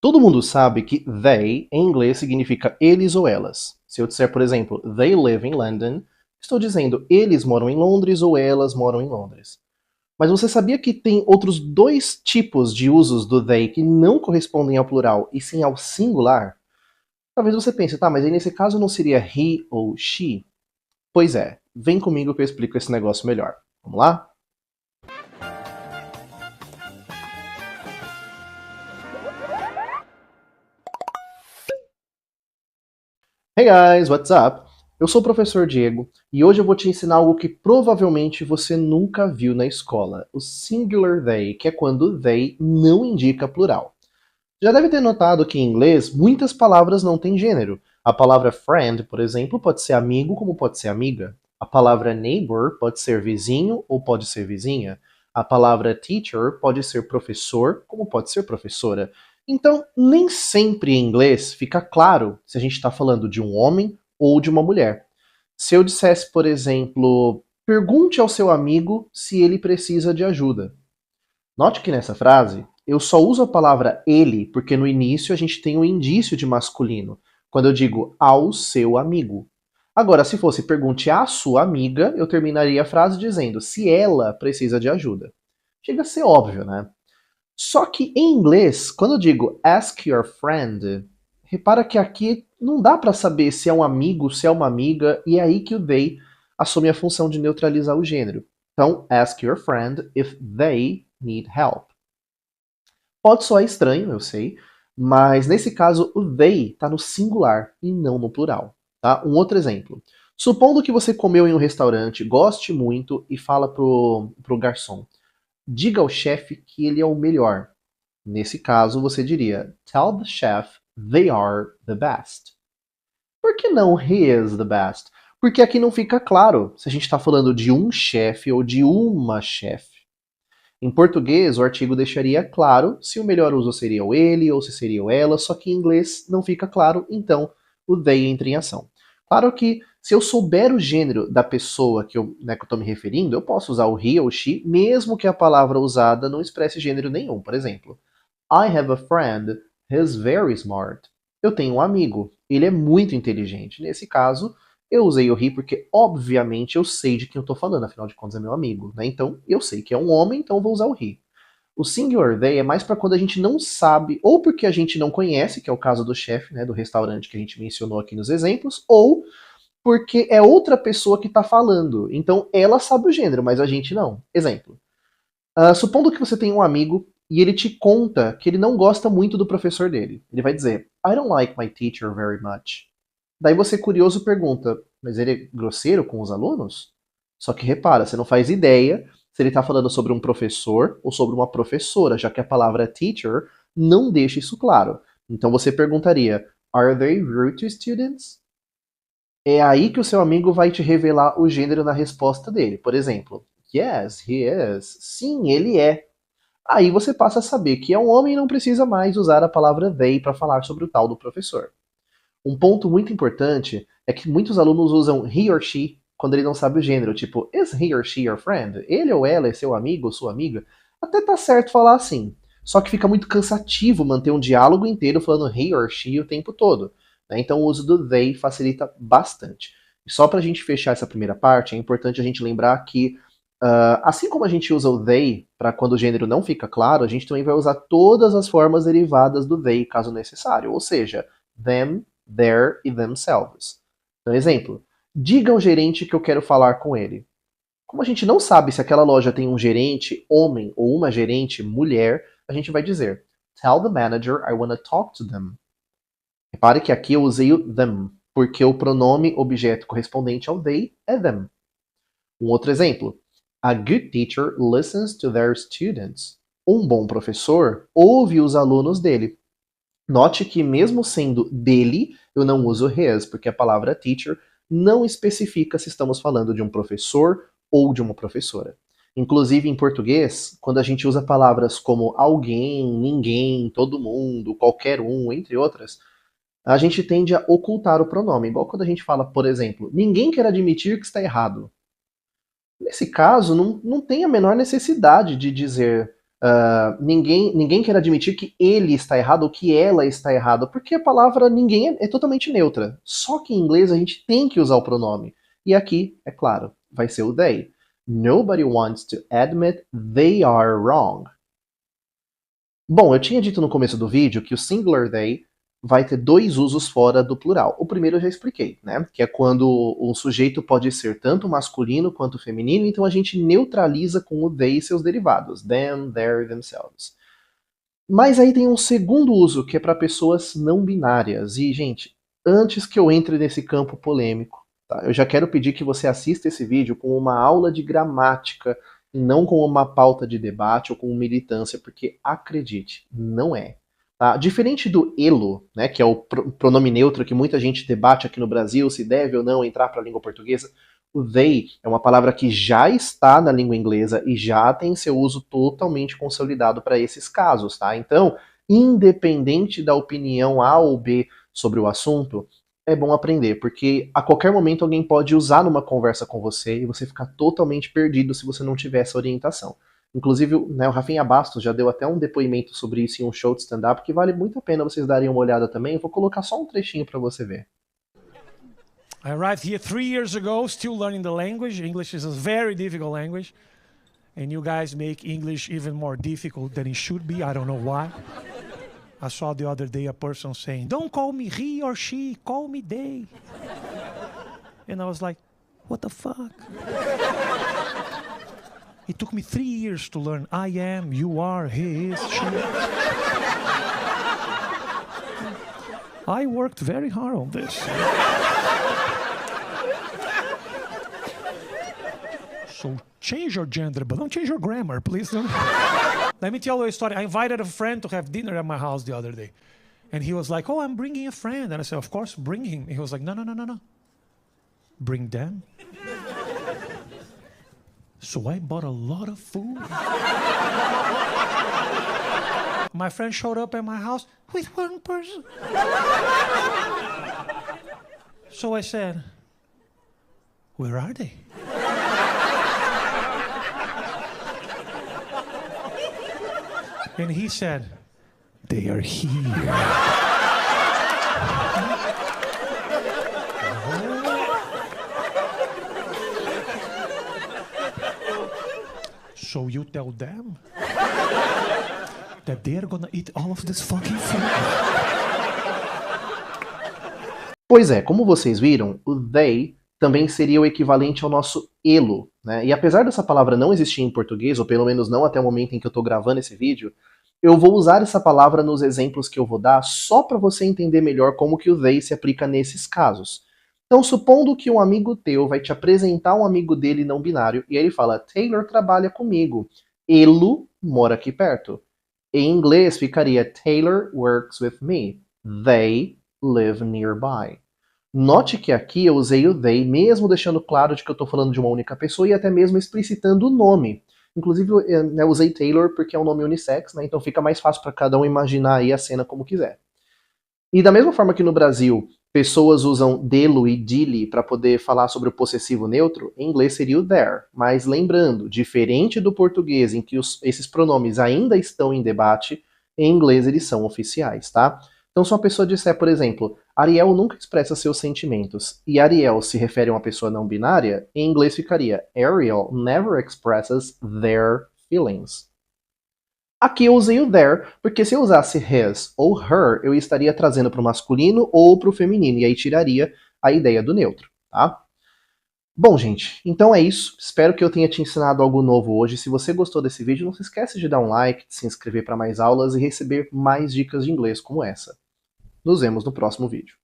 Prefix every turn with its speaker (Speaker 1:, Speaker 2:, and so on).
Speaker 1: Todo mundo sabe que they, em inglês, significa eles ou elas. Se eu disser, por exemplo, they live in London, estou dizendo eles moram em Londres ou elas moram em Londres. Mas você sabia que tem outros dois tipos de usos do they que não correspondem ao plural e sim ao singular? Talvez você pense, tá, mas aí nesse caso não seria he ou she? Pois é, vem comigo que eu explico esse negócio melhor. Vamos lá? Hey guys, what's up? Eu sou o professor Diego e hoje eu vou te ensinar algo que provavelmente você nunca viu na escola, o singular they, que é quando they não indica plural. Já deve ter notado que em inglês muitas palavras não têm gênero. A palavra friend, por exemplo, pode ser amigo como pode ser amiga. A palavra neighbor pode ser vizinho ou pode ser vizinha. A palavra teacher pode ser professor como pode ser professora. Então, nem sempre em inglês fica claro se a gente está falando de um homem ou de uma mulher. Se eu dissesse, por exemplo, pergunte ao seu amigo se ele precisa de ajuda. Note que nessa frase eu só uso a palavra ele porque no início a gente tem o indício de masculino, quando eu digo ao seu amigo. Agora, se fosse pergunte à sua amiga, eu terminaria a frase dizendo se ela precisa de ajuda. Chega a ser óbvio, né? Só que em inglês, quando eu digo ask your friend, repara que aqui não dá para saber se é um amigo, se é uma amiga, e é aí que o they assume a função de neutralizar o gênero. Então, ask your friend if they need help. Pode soar estranho, eu sei, mas nesse caso o they está no singular e não no plural. Tá? Um outro exemplo. Supondo que você comeu em um restaurante, goste muito e fala pro garçom: diga ao chefe que ele é o melhor. Nesse caso, você diria: tell the chef they are the best. Por que não he is the best? Porque aqui não fica claro se a gente está falando de um chefe ou de uma chefe. Em português, o artigo deixaria claro se o melhor uso seria o ele ou se seria o ela, só que em inglês não fica claro, então o they entra em ação. Claro que se eu souber o gênero da pessoa que eu estou me referindo, eu posso usar o he ou she, mesmo que a palavra usada não expresse gênero nenhum. Por exemplo, I have a friend, he's very smart. Eu tenho um amigo, ele é muito inteligente. Nesse caso, eu usei o he porque, obviamente, eu sei de quem eu estou falando, afinal de contas é meu amigo, né? Então, eu sei que é um homem, então eu vou usar o he. O singular they é mais para quando a gente não sabe, ou porque a gente não conhece, que é o caso do chefe, né, do restaurante que a gente mencionou aqui nos exemplos, ou porque é outra pessoa que está falando. Então, ela sabe o gênero, mas a gente não. Exemplo. Supondo que você tem um amigo e ele te conta que ele não gosta muito do professor dele. Ele vai dizer, I don't like my teacher very much. Daí você, curioso, pergunta, mas ele é grosseiro com os alunos? Só que repara, você não faz ideia se ele está falando sobre um professor ou sobre uma professora, já que a palavra teacher não deixa isso claro. Então você perguntaria, Are they rude to students? É aí que o seu amigo vai te revelar o gênero na resposta dele. Por exemplo, Yes, he is. Sim, ele é. Aí você passa a saber que é um homem e não precisa mais usar a palavra they para falar sobre o tal do professor. Um ponto muito importante é que muitos alunos usam he or she quando ele não sabe o gênero, tipo, is he or she your friend? Ele ou ela é seu amigo ou sua amiga? Até tá certo falar assim. Só que fica muito cansativo manter um diálogo inteiro falando he or she o tempo todo. Né? Então o uso do they facilita bastante. E só pra gente fechar essa primeira parte, é importante a gente lembrar que assim como a gente usa o they para quando o gênero não fica claro, a gente também vai usar todas as formas derivadas do they, caso necessário. Ou seja, them, their e themselves. Então, exemplo. Diga ao gerente que eu quero falar com ele. Como a gente não sabe se aquela loja tem um gerente homem ou uma gerente mulher, a gente vai dizer Tell the manager I want to talk to them. Repare que aqui eu usei o them, porque o pronome objeto correspondente ao they é them. Um outro exemplo. A good teacher listens to their students. Um bom professor ouve os alunos dele. Note que mesmo sendo dele, eu não uso his, porque a palavra teacher não especifica se estamos falando de um professor ou de uma professora. Inclusive em português, quando a gente usa palavras como alguém, ninguém, todo mundo, qualquer um, entre outras, a gente tende a ocultar o pronome. Igual quando a gente fala, por exemplo, ninguém quer admitir que está errado. Nesse caso, não tem a menor necessidade de dizer Ninguém quer admitir que ele está errado ou que ela está errada, porque a palavra ninguém é totalmente neutra. Só que em inglês a gente tem que usar o pronome. E aqui, é claro, vai ser o they. Nobody wants to admit they are wrong. Bom, eu tinha dito no começo do vídeo que o singular they vai ter dois usos fora do plural. O primeiro eu já expliquei, né? Que é quando o sujeito pode ser tanto masculino quanto feminino, então a gente neutraliza com o they e seus derivados, them, their, themselves. Mas aí tem um segundo uso, que é para pessoas não binárias. E, gente, antes que eu entre nesse campo polêmico, tá? Eu já quero pedir que você assista esse vídeo com uma aula de gramática e não com uma pauta de debate ou com militância, porque acredite, não é. Tá? Diferente do elo, né, que é o pronome neutro que muita gente debate aqui no Brasil, se deve ou não entrar para a língua portuguesa, o they é uma palavra que já está na língua inglesa e já tem seu uso totalmente consolidado para esses casos, tá? Então, independente da opinião A ou B sobre o assunto, é bom aprender, porque a qualquer momento alguém pode usar numa conversa com você e você ficar totalmente perdido se você não tiver essa orientação. Inclusive, né, o Rafinha Bastos já deu até um depoimento sobre isso em um show de stand-up que vale muito a pena vocês darem uma olhada também. Eu vou colocar só um trechinho para você ver.
Speaker 2: I arrived here 3 years ago, still learning the language. English is a very difficult language. And you guys make English even more difficult than it should be. I don't know why. I saw the other day a person saying, don't call me he or she, call me they. And I was like, what the fuck? It took me 3 years to learn I am, you are, he is, she. I worked very hard on this. So change your gender, but don't change your grammar, please. Let me tell you a story. I invited a friend to have dinner at my house the other day. And he was like, oh, I'm bringing a friend. And I said, of course, bring him. And he was like, no, no, no, no, no. Bring them. So I bought a lot of food. My friend showed up at my house with one person. So I said, where are they? And he said, they are here. So you tell them that they're gonna eat all of this fucking food.
Speaker 1: Pois é, como vocês viram, o they também seria o equivalente ao nosso elo, né? E apesar dessa palavra não existir em português, ou pelo menos não até o momento em que eu estou gravando esse vídeo, eu vou usar essa palavra nos exemplos que eu vou dar só para você entender melhor como que o they se aplica nesses casos. Então, supondo que um amigo teu vai te apresentar um amigo dele não binário, e aí ele fala, Taylor trabalha comigo, Elo mora aqui perto. Em inglês ficaria, Taylor works with me, they live nearby. Note que aqui eu usei o they, mesmo deixando claro de que eu estou falando de uma única pessoa e até mesmo explicitando o nome. Inclusive, eu usei Taylor porque é um nome unissex, né? Então fica mais fácil para cada um imaginar aí a cena como quiser. E da mesma forma que no Brasil pessoas usam delo e dele para poder falar sobre o possessivo neutro, em inglês seria o there. Mas lembrando, diferente do português em que esses pronomes ainda estão em debate, em inglês eles são oficiais, tá? Então se uma pessoa disser, por exemplo, Ariel nunca expressa seus sentimentos, e Ariel se refere a uma pessoa não binária, em inglês ficaria Ariel never expresses their feelings. Aqui eu usei o there, porque se eu usasse his ou her, eu estaria trazendo para o masculino ou para o feminino, e aí tiraria a ideia do neutro, tá? Bom, gente, então é isso. Espero que eu tenha te ensinado algo novo hoje. Se você gostou desse vídeo, não se esqueça de dar um like, de se inscrever para mais aulas e receber mais dicas de inglês como essa. Nos vemos no próximo vídeo.